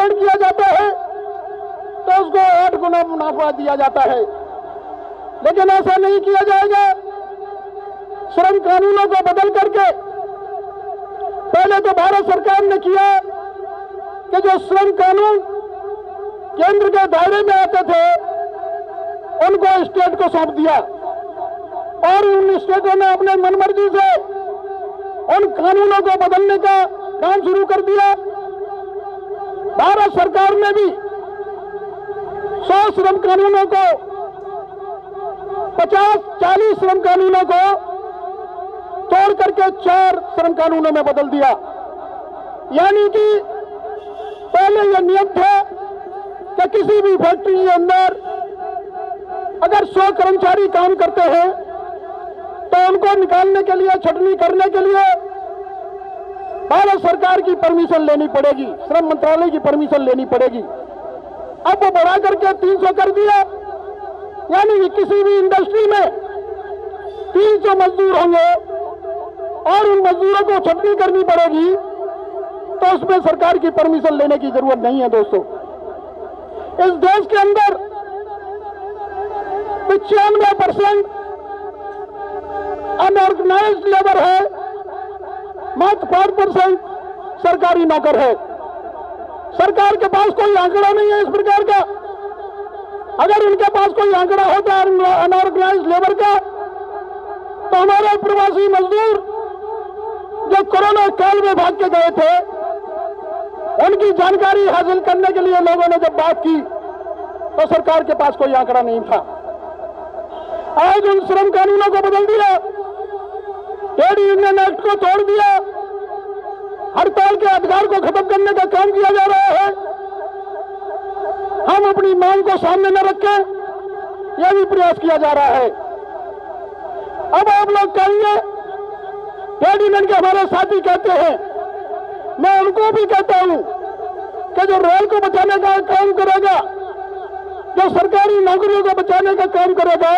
निर्माण किया जाता है तो उसको 8 गुना मुनाफा दिया जाता है, लेकिन ऐसा नहीं किया जाएगा। श्रम कानूनों को बदल करके पहले तो भारत सरकार ने किया कि जो श्रम कानून केंद्र के दायरे में आते थे उनको स्टेट को सौंप दिया और उन स्टेटों ने अपने मनमर्जी से उन कानूनों को बदलने का काम शुरू कर दिया। भारत सरकार ने भी 100 श्रम कानूनों को 50-40 श्रम कानूनों को तोड़ करके 4 श्रम कानूनों में बदल दिया। यानी कि पहले यह नियम था कि किसी भी फैक्ट्री के अंदर अगर 100 कर्मचारी काम करते हैं तो उनको निकालने के लिए, छटनी करने के लिए भारत सरकार की परमिशन लेनी पड़ेगी, श्रम मंत्रालय की परमिशन लेनी पड़ेगी। अब वो बढ़ा करके 300 कर दिया। यानी कि किसी भी इंडस्ट्री में 300 मजदूर होंगे और उन मजदूरों को छटनी करनी पड़ेगी तो उसमें सरकार की परमिशन लेने की जरूरत नहीं है। दोस्तों, इस देश के अंदर 95% अनऑर्गेनाइज्ड लेबर है, मात्र 5% सरकारी नौकर है। सरकार के पास कोई आंकड़ा नहीं है इस प्रकार का। अगर उनके पास कोई आंकड़ा होता है अनऑर्गेनाइज्ड लेबर का तो हमारे प्रवासी मजदूर जो कोरोना काल में भाग के गए थे उनकी जानकारी हासिल करने के लिए लोगों ने जब बात की तो सरकार के पास कोई आंकड़ा नहीं था। आज उन श्रम कानूनों को बदल दिया, ट्रेड यूनियन एक्ट को तोड़ दिया, हड़ताल के अधिकार को खत्म करने का काम किया जा रहा है। हम अपनी मांग को सामने न रखें, यह भी प्रयास किया जा रहा है। अब आप लोग कहेंगे ट्रेड यूनियन के हमारे साथी कहते हैं, मैं उनको भी कहता हूं कि जो रेल को बचाने का काम करेगा, जो सरकारी नौकरियों को बचाने का काम करेगा,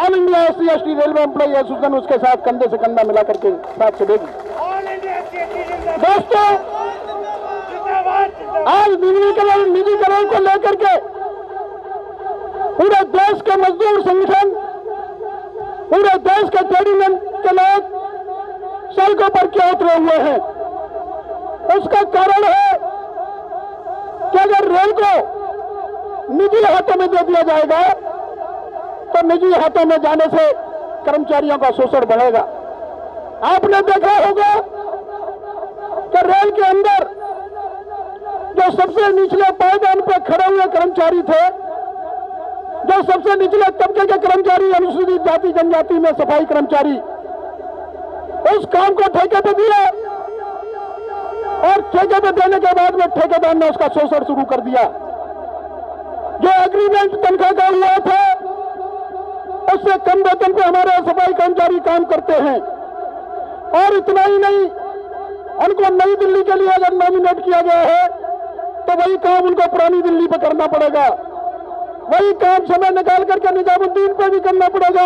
all India SC/ST railway employ association उसके साथ कंधे से कंधा मिला करके साथ चलेगी। दोस्तों, आज निजीकरण को लेकर के पूरे देश के मजदूर संगठन, पूरे देश के ट्रेड यूनियन के लोग सड़कों पर क्यों उतरे हुए हैं? उसका कारण है कि अगर रेल को निजी हाथों में दे दिया जाएगा तो निजी हाथों में जाने से कर्मचारियों का शोषण बढ़ेगा। आपने देखा होगा कि रेल के अंदर जो सबसे निचले पायदान पर खड़े हुए कर्मचारी थे, जो सबसे निचले तबके के कर्मचारी, अनुसूचित जाति जनजाति में सफाई कर्मचारी, उस काम को ठेके पे दिया और ठेके पे देने के बाद में ठेकेदार ने उसका शोषण शुरू कर दिया। जो एग्रीमेंट तनख्वाह का हुआ था उससे कम वेतन पे हमारे सफाई कर्मचारी काम करते हैं। और इतना ही नहीं, उनको नई दिल्ली के लिए अगर नॉमिनेट किया गया है तो वही काम उनको पुरानी दिल्ली पे करना पड़ेगा, वही काम समय निकाल करके निजामुद्दीन पे भी करना पड़ेगा।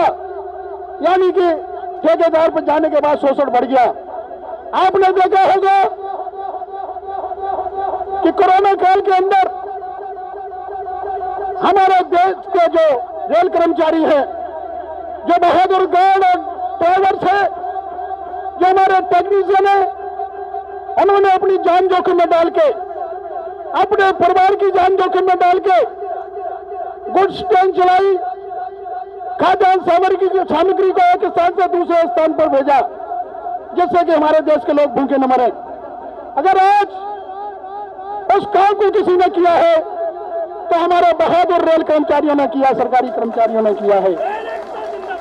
यानी कि ठेकेदार पर जाने के बाद शोषण बढ़ गया। आपने देखा होगा कि कोरोना काल के अंदर हमारे देश के जो रेल कर्मचारी हैं, जो बहादुर गार्ड और ड्राइवर्स हैं, जो हमारे टेक्नीशियन हैं, उन्होंने अपनी जान जोखिम में डाल के, अपने परिवार की जान जोखिम में डाल के गुड्स ट्रेन चलाई, खाद्यान्न सामग्री को एक स्थान से दूसरे स्थान पर भेजा, जिससे कि हमारे देश के लोग भूखे न मरे। अगर आज उस काम को किसी ने किया है तो हमारे बहादुर रेल कर्मचारियों ने किया, सरकारी कर्मचारियों ने किया है।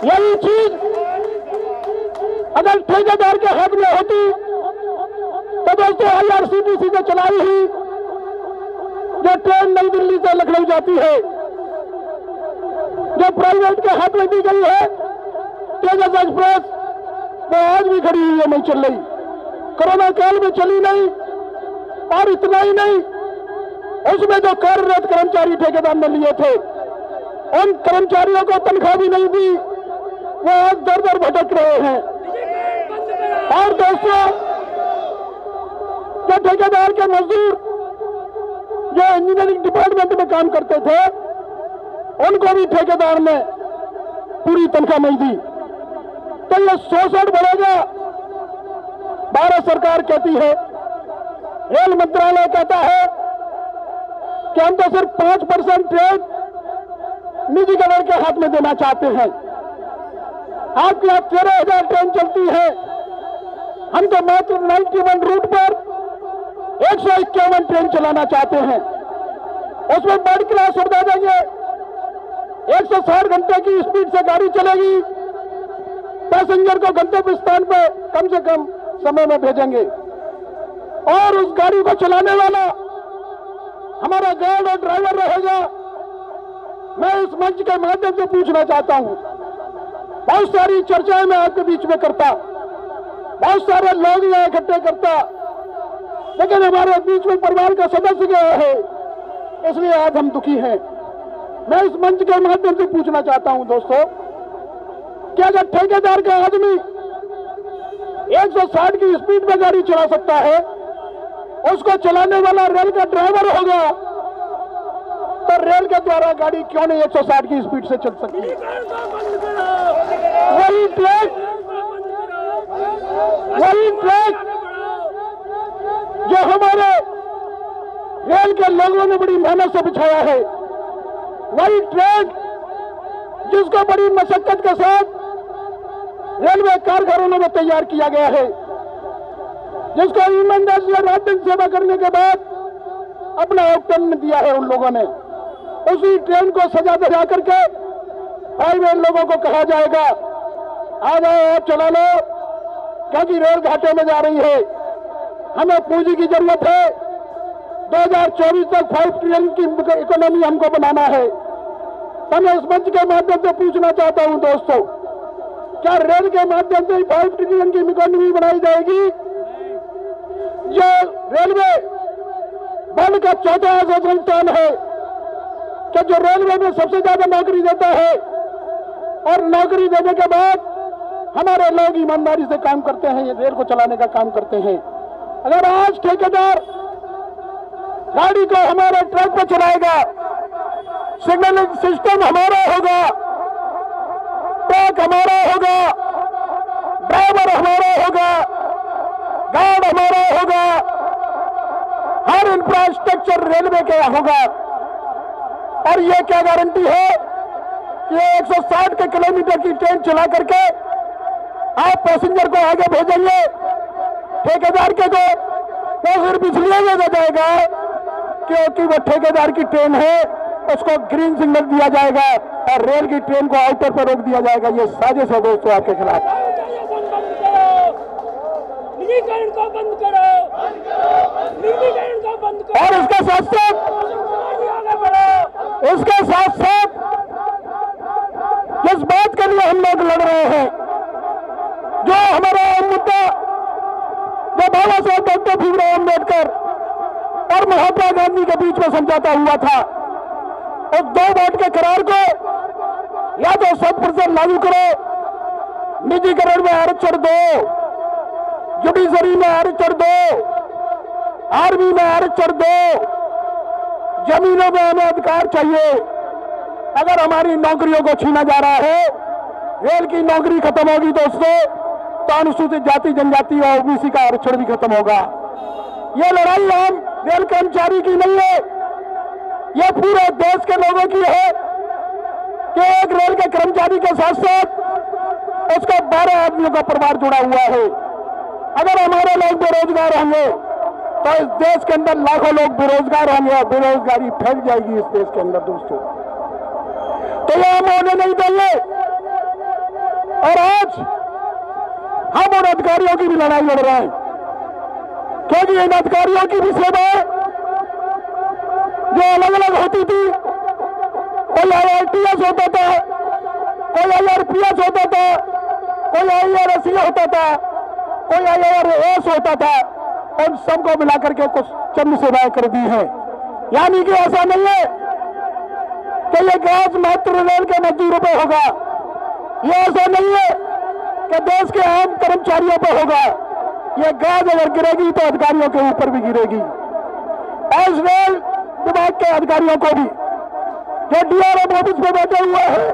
यही चीज अगर ठेकेदार के हाथ में होती तो दोस्तों IRCTC से चलाई हुई जो ट्रेन नई दिल्ली से लखनऊ जाती है, जो प्राइवेट के हाथ में दी गई है तेजस एक्सप्रेस, वो आज भी खड़ी हुई है, नहीं चल रही, कोरोना काल में चली नहीं। और इतना ही नहीं, उसमें जो कार्यरत कर्मचारी ठेकेदार ने लिए थे उन कर्मचारियों को तनख्वाह भी नहीं दी, वो आज दर दर भटक रहे हैं। और दोस्तों, जो ठेकेदार के मजदूर इंजीनियरिंग डिपार्टमेंट में काम करते थे, उनको भी ठेकेदार ने पूरी तनख्वाह नहीं दी। तो ये शोषण बढ़ेगा। भारत सरकार कहती है, रेल मंत्रालय कहता है कि हम तो सिर्फ 5% ट्रेन निजीकरण के हाथ में देना चाहते हैं। आपके यहाँ 13,000 ट्रेन चलती है, हम तो मात्र 91 रूट पर 151 ट्रेन चलाना चाहते हैं। उसमें बर्ड क्लास सुविधा देंगे, 160 घंटे की स्पीड से गाड़ी चलेगी, पैसेंजर को गंतव्य स्थान पर कम से कम समय में भेजेंगे। और उस गाड़ी को चलाने वाला हमारा गार्ड और ड्राइवर रहेगा। मैं इस मंच के माध्यम से पूछना चाहता हूं, बहुत सारी चर्चाएं मैं आपके बीच में करता, बहुत सारे लोग यहाँ इकट्ठे करता, लेकिन हमारे बीच में परिवार का सदस्य गया है, इसलिए आज हम दुखी हैं। मैं इस मंच के माध्यम से पूछना चाहता हूं दोस्तों, कि अगर ठेकेदार का आदमी 160 की स्पीड में गाड़ी चला सकता है, उसको चलाने वाला रेल का ड्राइवर होगा, तो रेल के द्वारा गाड़ी क्यों नहीं 160 की स्पीड से चल सकती? वही ट्रैक जो हमारे रेल के लोगों ने बड़ी मेहनत से बिछाया है, वही ट्रैक जिसको बड़ी मशक्कत के साथ रेलवे कारखानों में तैयार किया गया है, जिसको ईमानदारी से रात दिन सेवा करने के बाद अपना ऑक्टन दिया है उन लोगों ने, उसी ट्रेन को सजा धजा करके हाईवे लोगों को कहा जाएगा, आ जाओ आप चला लो, क्योंकि रेल घाटे में जा रही है, हमें पूंजी की जरूरत है, 2024 तक 5 ट्रिलियन की इकोनॉमी हमको बनाना है। तो मैं इस मंच के माध्यम से पूछना चाहता हूं दोस्तों, क्या रेल के माध्यम से 5 ट्रिलियन की इकोनॉमी बनाई जाएगी? जो रेलवे वर्ल्ड का चौथा ऐसा संस्थान है कि जो रेलवे में सबसे ज्यादा नौकरी देता है, और नौकरी देने के बाद हमारे लोग ईमानदारी से काम करते हैं, रेल को चलाने का काम करते हैं। अगर आज ठेकेदार गाड़ी को हमारे ट्रैक पर चलाएगा, सिग्नलिंग सिस्टम हमारा होगा, ट्रैक हमारा होगा, ड्राइवर हमारा होगा, गार्ड हमारा होगा, हर इंफ्रास्ट्रक्चर रेलवे का होगा, और यह क्या गारंटी है कि 160 के किलोमीटर की ट्रेन चला करके आप पैसेंजर को आगे भेजेंगे, ठेकेदार के को वो सिर्फ इसलिए भेजा जाएगा क्योंकि वो ठेकेदार की ट्रेन है, उसको ग्रीन सिग्नल दिया जाएगा और रेल की ट्रेन को आउटर पर रोक दिया जाएगा। ये साजिश है दोस्तों आपके खिलाफ। निजीकरण को बंद करो, निजीकरण को बंद करो। और इसके साथ जिस बात के लिए हम लोग लड़ रहे हैं, जो हमारा मुद्दा, जो बाबा साहब डॉक्टर भीमराव अम्बेडकर और महात्मा गांधी के बीच में समझौता हुआ था, उस 2 वोट के करार को या तो 100% लागू करो, निजीकरण में आरक्षण दो, जुडिशरी में आरक्षण दो, आर्मी में आरक्षण दो, जमीनों में हमें अधिकार चाहिए। अगर हमारी नौकरियों को छीना जा रहा है, रेल की नौकरी खत्म होगी दोस्तों, तो अनुसूचित जाति जनजाति और ओबीसी का आरक्षण भी खत्म होगा। ये लड़ाई हम रेल कर्मचारी की नहीं है, ये पूरे देश के लोगों की है कि एक रेल के कर्मचारी के साथ साथ उसका 12 आदमियों का परिवार जुड़ा हुआ है। अगर हमारे लोग बेरोजगार होंगे तो इस देश के अंदर लाखों लोग बेरोजगार होंगे और बेरोजगारी फैल जाएगी इस देश के अंदर दोस्तों। तो ये हम होने नहीं देंगे। और आज हम उन अधिकारियों की भी लड़ाई लड़ रहे हैं, क्योंकि इन अधिकारियों की भी सेवाएं जो अलग अलग होती थी, कोई IRTS होता था, कोई IRPS होता था, कोई IRSE होता था, कोई IRAS होता था, उन सबको मिलाकर के कुछ चंद सेवाएं कर दी है। यानी कि ऐसा नहीं है कि ये गाज मात्र रेल के मजदूरों पे होगा, ये ऐसा नहीं है कि देश के आम कर्मचारियों पे होगा। ये गाज अगर गिरेगी तो अधिकारियों के ऊपर भी गिरेगी। आज रेल विभाग के अधिकारियों को भी जो डीआरएम ऑफिस में बैठे हुए हैं,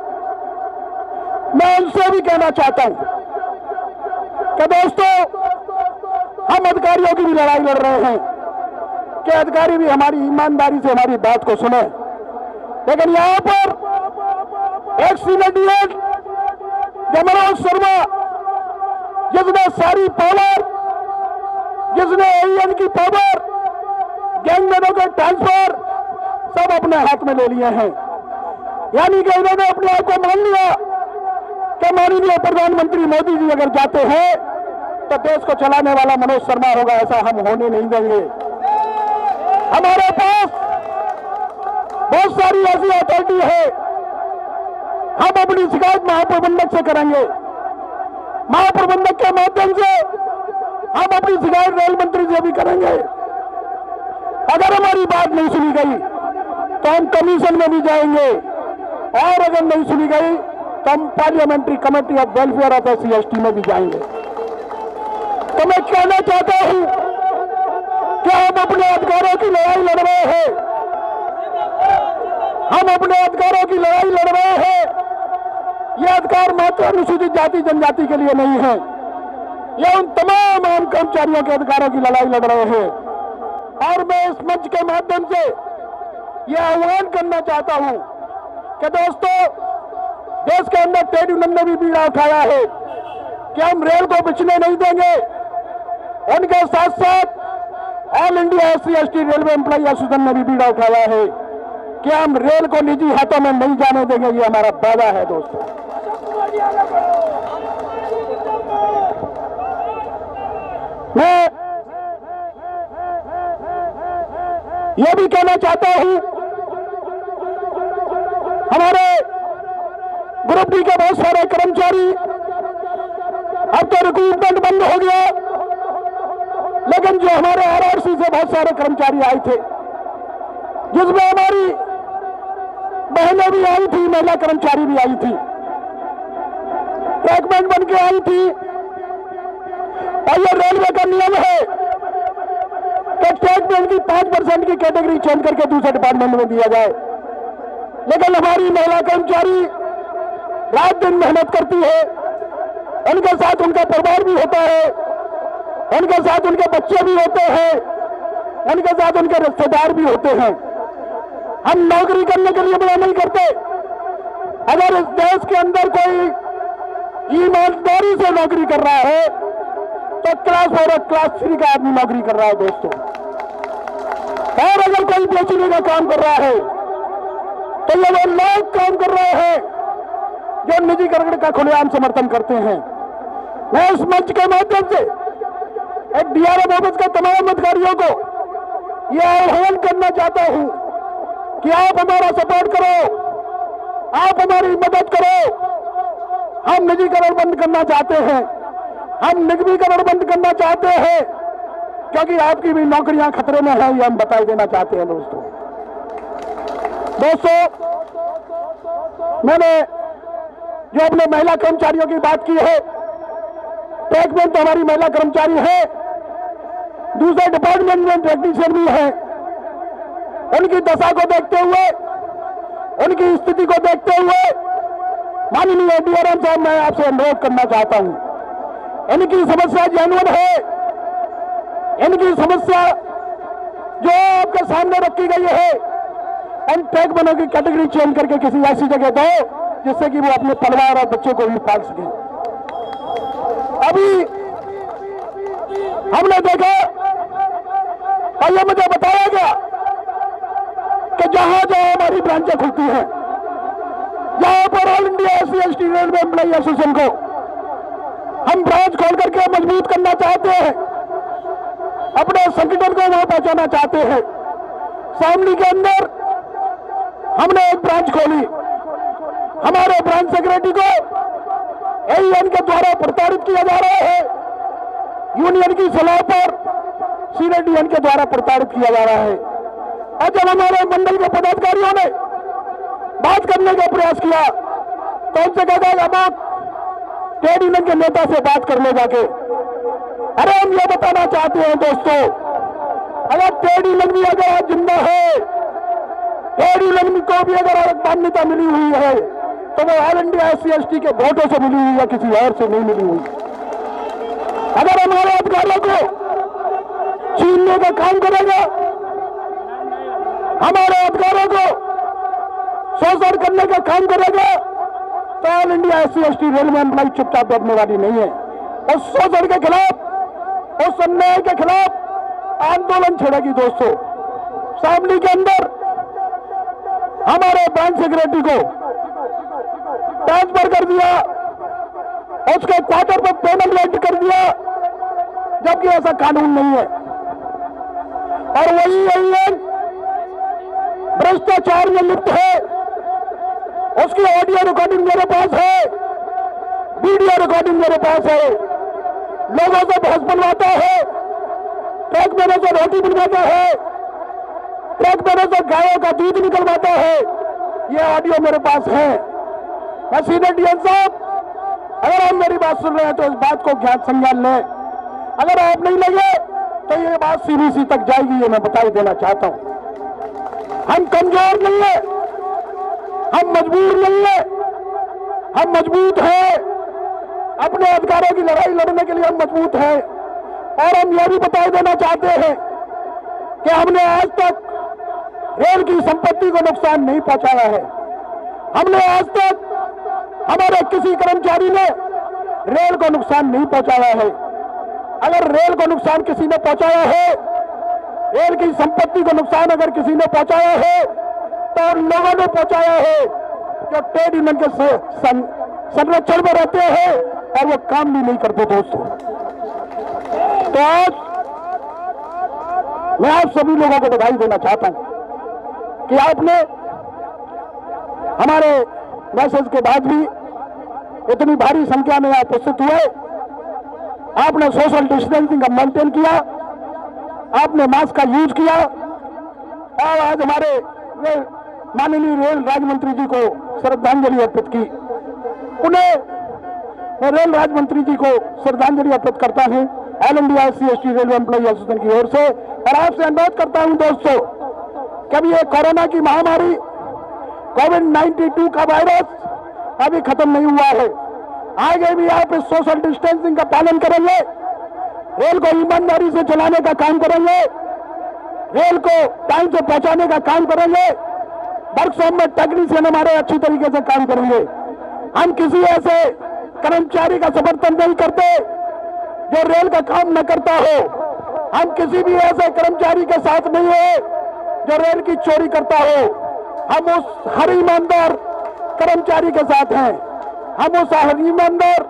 मैं उनसे भी कहना चाहता हूं कि दोस्तों, हम अधिकारियों की भी लड़ाई लड़ रहे हैं कि अधिकारी भी हमारी ईमानदारी से हमारी बात को सुने। लेकिन यहां पर एक सीनियर डीएड मनोज शर्मा, जिसने सारी पावर, जिसने एईएन की पावर, गैंगमैनों के ट्रांसफर सब अपने हाथ में ले लिए हैं। यानी कि इन्होंने अपने आप को मान लिया कि माननीय प्रधानमंत्री मोदी जी अगर जाते हैं तो देश को चलाने वाला मनोज शर्मा होगा। ऐसा हम होने नहीं देंगे। हमारे पास बहुत सारी ऐसी अथॉरिटी है, हम अपनी शिकायत महाप्रबंधक से करेंगे। महाप्रबंधक के माध्यम से हम अपनी शिकायत रेल मंत्री से भी करेंगे। अगर हमारी बात नहीं सुनी गई तो हम कमीशन में भी जाएंगे, और अगर नहीं सुनी गई तो हम parliamentary committee of welfare of SC/ST में भी जाएंगे। तो मैं कहना चाहता हूं कि हम अपने अधिकारों की लड़ाई लड़ रहे हैं, हम अपने अधिकारों की लड़ाई लड़ रहे हैं। ये अधिकार मात्र अनुसूचित जाति जनजाति के लिए नहीं है, ये उन तमाम आम कर्मचारियों के अधिकारों की लड़ाई लड़ रहे हैं। और मैं इस मंच के माध्यम से यह आह्वान करना चाहता हूं कि दोस्तों, देश के अंदर ट्रेड यूनियन ने भी बीड़ा उठाया है कि हम रेल को पिछले नहीं देंगे। उनके साथ साथ all India SC/ST railway employee association ने भी बीड़ा उठाया है कि हम रेल को निजी हाथों में नहीं जाने देंगे। ये हमारा वादा है दोस्तों। मैं ये भी कहना चाहता हूं, हमारे ग्रुप डी के बहुत सारे कर्मचारी, अब तो रिक्रूटमेंट बंद हो गया, लेकिन जो हमारे RRC से बहुत सारे कर्मचारी आए थे, जिसमें हमारी बहनें भी आई थी, महिला कर्मचारी भी आई थी, ट्रैकमैन बन के आई थी। और ये रेलवे का नियम है कि ट्रैकमैन की 5% की कैटेगरी चेंज करके दूसरे डिपार्टमेंट में दिया जाए। लेकिन हमारी महिला कर्मचारी रात दिन मेहनत करती है, उनके साथ उनका परिवार भी होता है, उनके साथ उनके बच्चे भी होते हैं, उनके साथ उनके रिश्तेदार भी होते हैं। हम नौकरी करने के लिए बड़ा नहीं करते। अगर इस देश के अंदर कोई ईमानदारी से नौकरी कर रहा है तो क्लास 4 और क्लास 3 का आदमी नौकरी कर रहा है दोस्तों। और अगर कोई बेचने का काम कर रहा है तो ये वो लोग काम कर रहे हैं जो निजीकरण का खुलेआम समर्थन करते हैं। मैं इस मंच के माध्यम से एक डीआरएम ऑफिस के तमाम अधिकारियों को यह आह्वान करना चाहता हूं कि आप हमारा सपोर्ट करो, आप हमारी मदद करो। हम निजीकरण बंद करना चाहते हैं, हम निगमीकरण बंद करना चाहते हैं, क्योंकि आपकी भी नौकरियां खतरे में हैं, ये हम बता देना चाहते हैं दोस्तों। मैंने जो अपने महिला कर्मचारियों की बात की है, ट्रैकमैन तो हमारी महिला कर्मचारी है, दूसरे डिपार्टमेंट में टेक्नीशियन भी है। उनकी दशा को देखते हुए, उनकी स्थिति को देखते हुए माननीय डीआरएम साहब, मैं आपसे अनुरोध करना चाहता हूं, इनकी समस्या जेन्युइन है, इनकी समस्या जो आपके सामने रखी गई है, इन ट्रैकमैनों की कैटेगरी चेंज करके किसी ऐसी जगह दो जिससे कि वो अपने परिवार और बच्चों को भी पाल सके। अभी हमने देखा और ये मुझे बताया गया कि जहां जहां हमारी ब्रांचें खुलती हैं, जहां पर all India SC/ST railway employee association को हम ब्रांच खोल करके मजबूत करना चाहते हैं, अपने संगठन को वहां पहुंचाना चाहते हैं। शामली के अंदर हमने एक ब्रांच खोली, हमारे ब्रांच सेक्रेटरी को एईएन के द्वारा प्रताड़ित किया जा रहा है, यूनियन की सलाह पर सीनियर डीएन के द्वारा प्रताड़ित किया जा रहा है। और जब हमारे मंडल के पदाधिकारियों ने बात करने का प्रयास किया तो उनसे कहा अब आप ट्रेड यूनियन के नेता से बात कर ले जाके। अरे हम ये बताना चाहते हैं दोस्तों, अगर ट्रेड यूनियन भी अगर आज जिंदा है को भी अगर मान्यता मिली हुई है तो वो ऑल इंडिया SC/ST के वोटों से मिली हुई है, किसी और से नहीं मिली हुई। अगर हमारे अधिकारों को छीनने का काम करेगा, हमारे अधिकारों को शोषण करने का काम करेगा, तो all India SC/ST railway employ चुपचाप बैठने वाली नहीं है। उस शोषण के खिलाफ, उस अन्याय के खिलाफ आंदोलन छेड़ेगी। दोस्तों, शामली के अंदर हमारे बैंक सेक्रेटरी को ट्रांसफर कर दिया, उसके क्वार्टर पर पेनल रेंट कर दिया, जबकि ऐसा कानून नहीं है। और वही भ्रष्टाचार में लिप्त है, उसकी ऑडियो रिकॉर्डिंग मेरे पास है, वीडियो रिकॉर्डिंग मेरे पास है। लोगों से भैंस बनवाता है, ट्रक में से रोटी बनवाता है, ट्रक में से गायों का दूध निकलवाता है। ये ऑडियो मेरे पास है। मैं सीनियर डीएम साहब, अगर आप मेरी बात सुन रहे हैं तो इस बात को ज्ञान संज्ञान लें। अगर आप नहीं लेंगे तो ये बात CBC तक जाएगी, ये मैं बता ही देना चाहता हूं। हम कमजोर नहीं है, हम मजबूर नहीं है, हम मजबूत हैं। अपने अधिकारों की लड़ाई लड़ने के लिए हम मजबूत हैं। और हम यह भी बता देना चाहते हैं कि हमने आज तक रेल की संपत्ति को नुकसान नहीं पहुंचाया है। हमने आज तक हमारे किसी कर्मचारी ने रेल को नुकसान नहीं पहुंचाया है। अगर रेल को नुकसान किसी ने पहुंचाया है, रेल की संपत्ति को नुकसान अगर किसी ने पहुंचाया है, तो उन लोगों ने पहुंचाया है जो ट्रेड यूनियन के संरक्षण में रहते हैं और वो काम भी नहीं करते। दोस्तों, तो आज मैं आप सभी लोगों को बधाई देना चाहता हूं कि आपने हमारे मैसेज के बाद भी इतनी भारी संख्या में आप उपस्थित हुए। आपने सोशल डिस्टेंसिंग का मेंटेन किया, आपने मास्क का यूज किया और आज हमारे माननीय रेल राज्य मंत्री जी को श्रद्धांजलि अर्पित की। उन्हें मैं रेल राज्य मंत्री जी को श्रद्धांजलि अर्पित करता हूं all India SC/ST railway employ association की ओर से। और आपसे अनुरोध करता हूं दोस्तों, कभी ये कोरोना की महामारी कोविड-19 का वायरस अभी खत्म नहीं हुआ है। आगे भी आप इस सोशल डिस्टेंसिंग का पालन करेंगे, रेल को ईमानदारी से चलाने का काम करेंगे, रेल को टाइम से पहुंचाने का काम करेंगे, वर्कशॉप में टेक्नीशियन हमारे अच्छी तरीके से काम करेंगे। हम किसी ऐसे कर्मचारी का समर्थन नहीं करते जो रेल का काम न करता हो। हम किसी भी ऐसे कर्मचारी के साथ नहीं है जो रेल की चोरी करता हो। हम उस हर ईमानदार कर्मचारी के साथ हैं, हम उस हर ईमानदार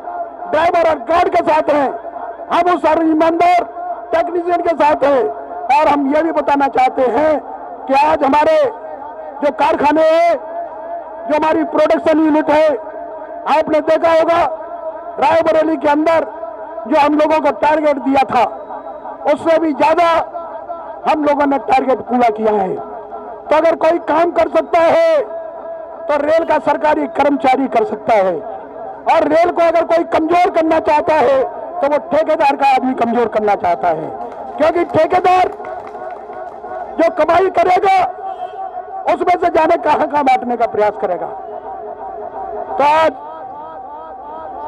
ड्राइवर और गार्ड के साथ हैं, हम उस हर ईमानदार टेक्नीशियन के साथ हैं। और हम ये भी बताना चाहते हैं कि आज हमारे जो कारखाने हैं, जो हमारी प्रोडक्शन यूनिट है, आपने देखा होगा रायबरेली के अंदर जो हम लोगों को टारगेट दिया था उससे भी ज्यादा हम लोगों ने टारगेट पूरा किया है। तो अगर कोई काम कर सकता है तो रेल का सरकारी कर्मचारी कर सकता है। और रेल को अगर कोई कमजोर करना चाहता है तो वो ठेकेदार का आदमी कमजोर करना चाहता है, क्योंकि ठेकेदार जो कमाई करेगा उसमें से जाने कहां बांटने का प्रयास करेगा। तो आज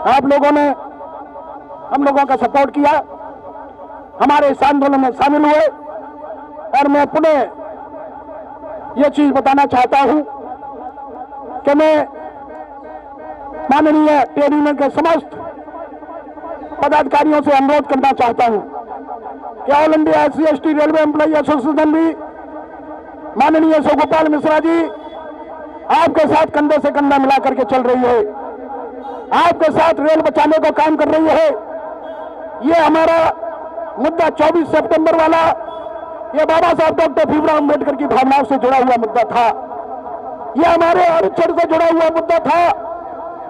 आप लोगों ने हम लोगों का सपोर्ट किया, हमारे इस आंदोलन में शामिल हुए। और मैं पुनः ये चीज बताना चाहता हूं कि मैं माननीय ट्रेड यूनियन के समस्त पदाधिकारियों से अनुरोध करना चाहता हूं कि all India SC/ST railway employ association भी माननीय गोपाल मिश्रा जी आपके साथ कंधे से कंधा मिला करके चल रही है, आपके साथ रेल बचाने को काम कर रही है। ये हमारा मुद्दा 24 सितंबर वाला, ये बाबा साहब डॉक्टर भीमराव अम्बेडकर की भावनाओं से जुड़ा हुआ मुद्दा था, ये हमारे आरक्षण से जुड़ा हुआ मुद्दा था।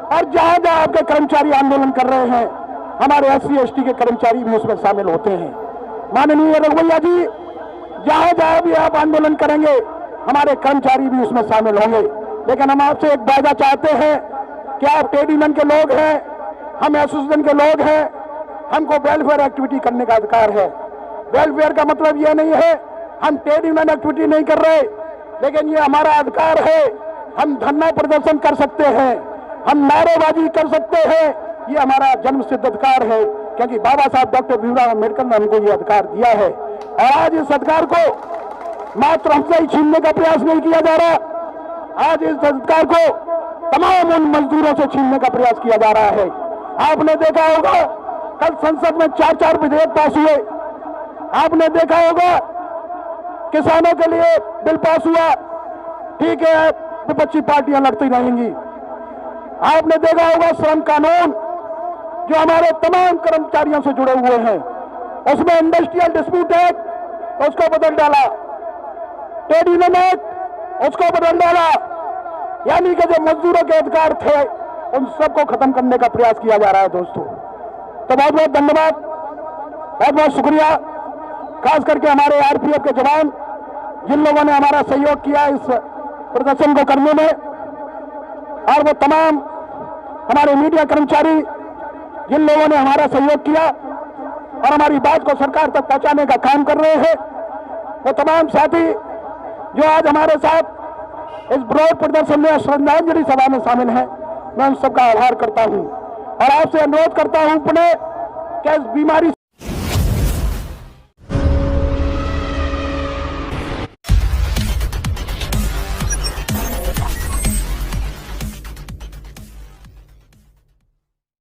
और जहां जहां आपके कर्मचारी आंदोलन कर रहे हैं, हमारे SC/ST के कर्मचारी भी उसमें शामिल होते हैं। माननीय रघुवैया जी, जहां जहां भी आप आंदोलन करेंगे हमारे कर्मचारी भी उसमें शामिल होंगे। लेकिन हम आपसे एक वायदा चाहते हैं कि आप ट्रेड यूनियन के लोग हैं, हम एसोसिएशन के लोग हैं, हमको वेलफेयर एक्टिविटी करने का अधिकार है। वेलफेयर का मतलब यह नहीं है हम ट्रेड यूनियन एक्टिविटी नहीं कर रहे, लेकिन ये हमारा अधिकार है। हम धरना प्रदर्शन कर सकते हैं, हम नारेबाजी कर सकते हैं, ये हमारा जन्म सिद्ध अधिकार है, क्योंकि बाबा साहब डॉक्टर भीमराव अम्बेडकर ने हमको ये अधिकार दिया है। और आज इस अधिकार को मात्र हमसे ही छीनने का प्रयास नहीं किया जा रहा, आज इस अधिकार को तमाम उन मजदूरों से छीनने का प्रयास किया जा रहा है। आपने देखा होगा कल संसद में 4-4 विधेयक पास हुए, आपने देखा होगा किसानों के लिए बिल पास हुआ, ठीक है विपक्षी पार्टियां लड़ती रहेंगी। आपने देखा होगा श्रम कानून जो हमारे तमाम कर्मचारियों से जुड़े हुए हैं, उसमें इंडस्ट्रियल डिस्प्यूट एक्ट उसको बदल डाला, ट्रेड यूनियन एक्ट उसको बदल डाला, यानी कि जो मजदूरों के अधिकार थे उन सबको खत्म करने का प्रयास किया जा रहा है। दोस्तों तो बहुत बहुत धन्यवाद, बहुत बहुत शुक्रिया, खास करके हमारे आरपीएफ के जवान जिन लोगों ने हमारा सहयोग किया इस प्रदर्शन को करने में, और वो तमाम हमारे मीडिया कर्मचारी जिन लोगों ने हमारा सहयोग किया और हमारी बात को सरकार तक पहुंचाने का काम कर रहे हैं, वो तमाम साथी जो आज हमारे साथ इस ब्रॉड प्रदर्शन में श्रद्धांजलि सभा में शामिल हैं, मैं उन सबका आभार करता हूं और आपसे अनुरोध करता हूं पुनः कि इस बीमारी